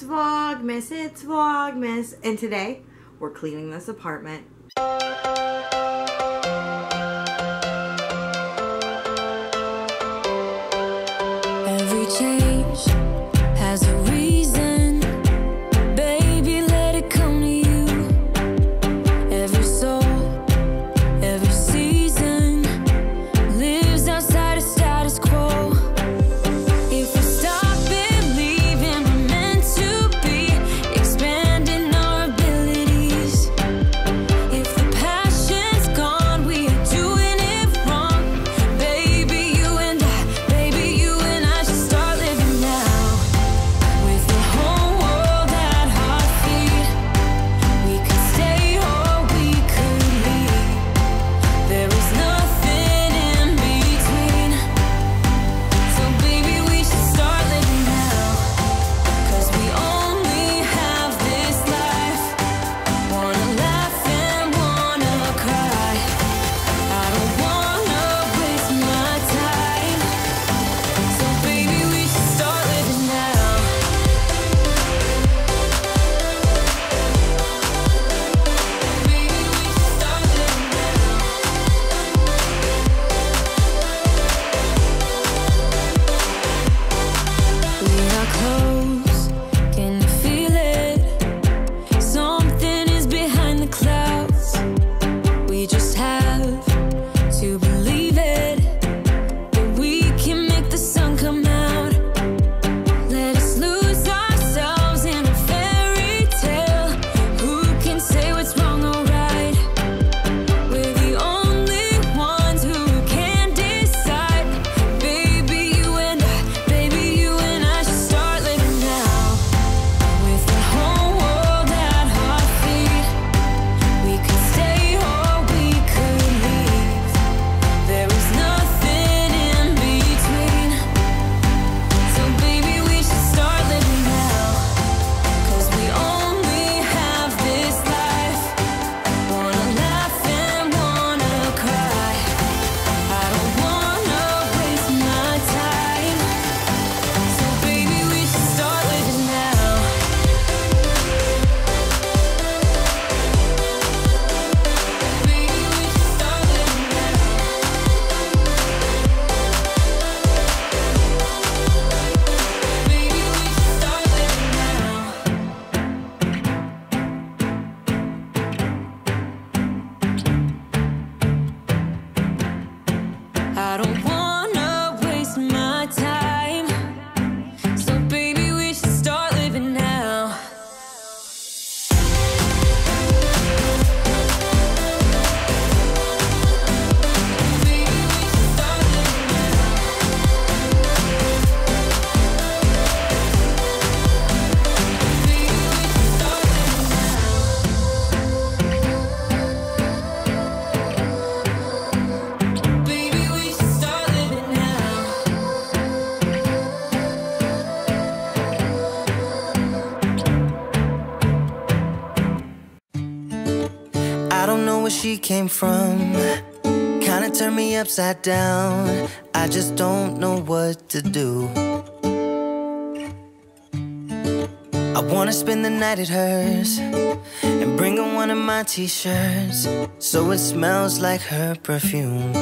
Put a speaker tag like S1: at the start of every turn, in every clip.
S1: Vlogmas, and today we're cleaning this apartment.
S2: Every change has a reason, baby, let it come to you. Every soul, every season lives outside of status quo. If we stop believing we're meant to be, expanding our abilities. If the passion's gone, we are doing it wrong. Baby, you and I should start living now. With the whole world at our feet, we could stay or we could leave. There is nothing in between. So baby, we should start living now. 'Cause we only have this life. Wanna laugh and wanna cry. I don't wanna waste my time. So baby, we should start living now. Baby, we should start living now. We are close, can you feel it? Something is behind the clouds. We just have to believe it, that we can make the sun come out. Let us lose ourselves in a fairy tale. Who can say what's wrong or right? We're the only ones who can decide. Baby, you and I should start living now. With the whole world at our feet, we could stay or we could leave. There is nothing in between. So baby, we should start living now. 'Cause we only have this life. Wanna laugh and wanna cry. I don't wanna waste my time. So baby, we should start living now. Baby, we should start living now. Baby, we should start living now. I don't wanna waste my time. So baby, we should start living now. Baby, we should start living now. Baby, we should start living now. Baby, we should start living now.
S3: I don't know where she came from. Kinda turned me upside down. I just don't know what to do. I wanna spend the night at hers and bring her one of my t-shirts so it smells like her perfume.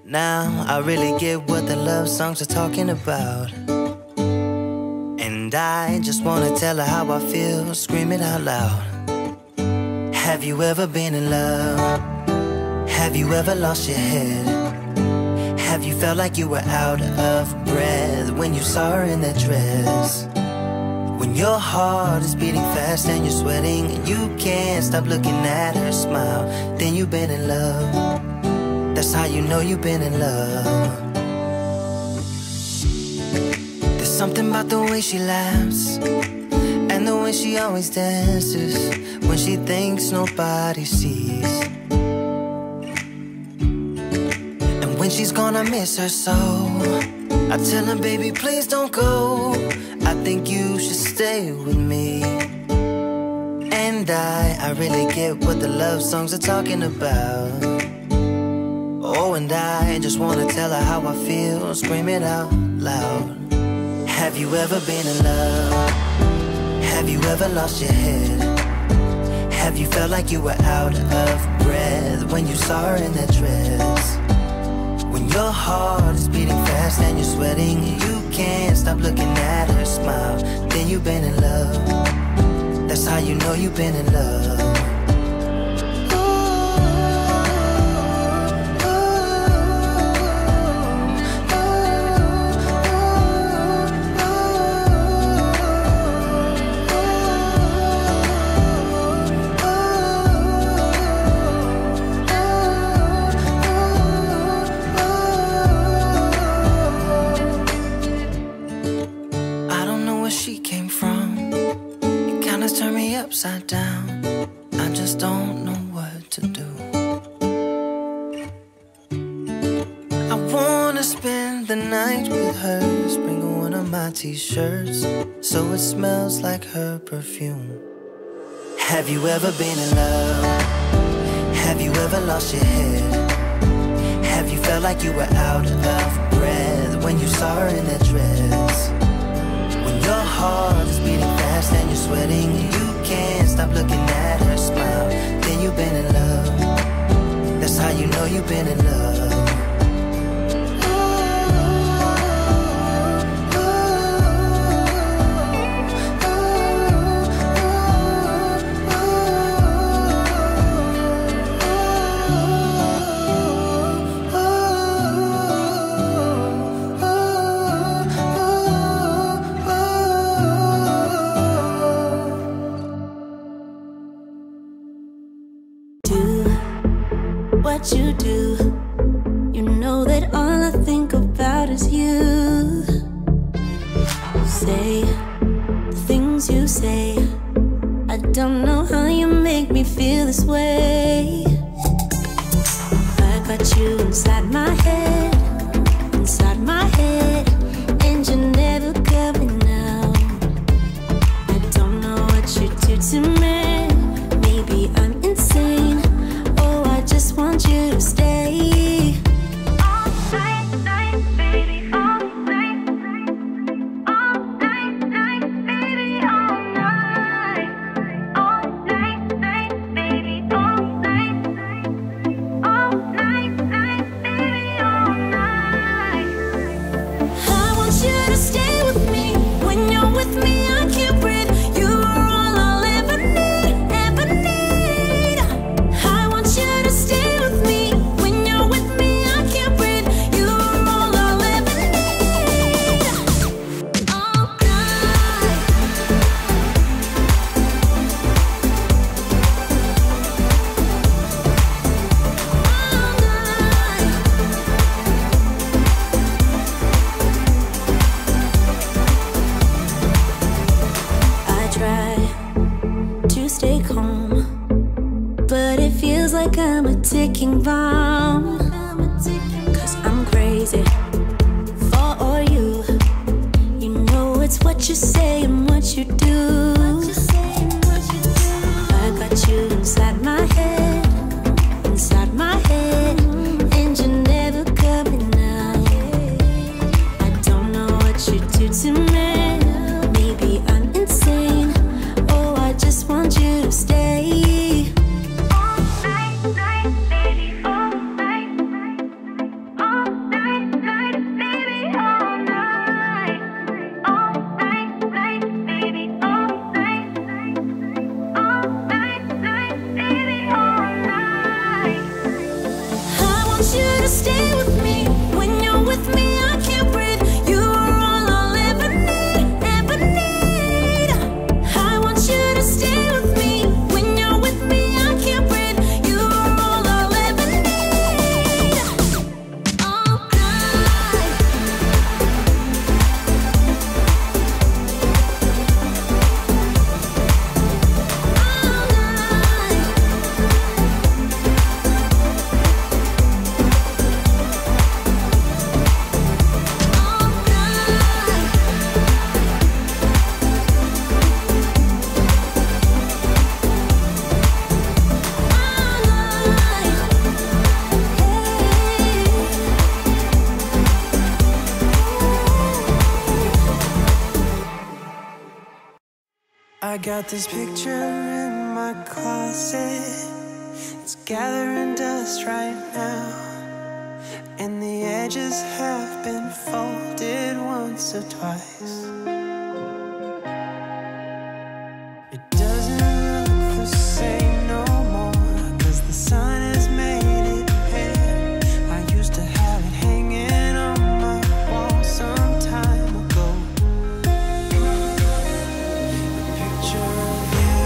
S3: Now I really get what the love songs are talking about, and I just wanna tell her how I feel, scream it out loud. Have you ever been in love? Have you ever lost your head? Have you felt like you were out of breath when you saw her in that dress? When your heart is beating fast and you're sweating and you can't stop looking at her smile, then you've been in love. That's how you know you've been in love. There's something about the way she laughs and the way she always dances when she thinks nobody sees. And when she's gone, I miss her so. I tell her, baby, please don't go. I think you should stay with me. And I really get what the love songs are talking about. Oh, and I just wanna tell her how I feel, scream it out loud. Have you ever been in love? Have you ever lost your head? Have you felt like you were out of breath when you saw her in that dress? When your heart is beating fast and you're sweating and you can't stop looking at her smile, then you've been in love. That's how you know you've been in love. Upside down, I just don't know what to do. I wanna spend the night with her, sprinkle one of my t-shirts so it smells like her perfume. Have you ever been in love? Have you ever lost your head? Have you felt like you were out of breath when you saw her in that dress? When your heart is beating fast and you're sweating and you can't stop looking at her smile, then you've been in love. That's how you know you've been in love.
S2: What you do, you know that all I think about is you. Say the things you say, I don't know how you make me feel this way. I got you inside my head, and you're never coming out. I don't know what you do to me, maybe I'm insane. I just want you to stay. All night, baby, all night. All night, baby, all night. All night, baby, all night. All night, baby, all night. I want you to stay with me. When you're with me, I can't breathe. You are all I'll ever need, ever need. I want you to stay with me. When you're with me, I can't breathe. You are all I'll ever need. All night. All night. I try to stay calm, but it feels like I'm a ticking bomb. Cause I'm crazy for you. You know it's what you say and what you do. I got you inside my head, and you're never coming out. I don't know what you do to me, maybe I'm insane. Oh, I just want you to stay. All night, baby, all night. All night, baby, all night. All night, baby, all
S4: I got this picture in my closet. It's gathering dust right now, and the edges have been folded once or twice. It doesn't look the same no more, 'cause the sun has made it pale. I used to have it hanging on my wall some time ago. A picture of you,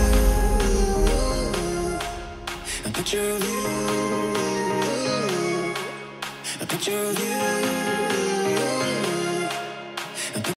S4: a picture of you, a picture of you.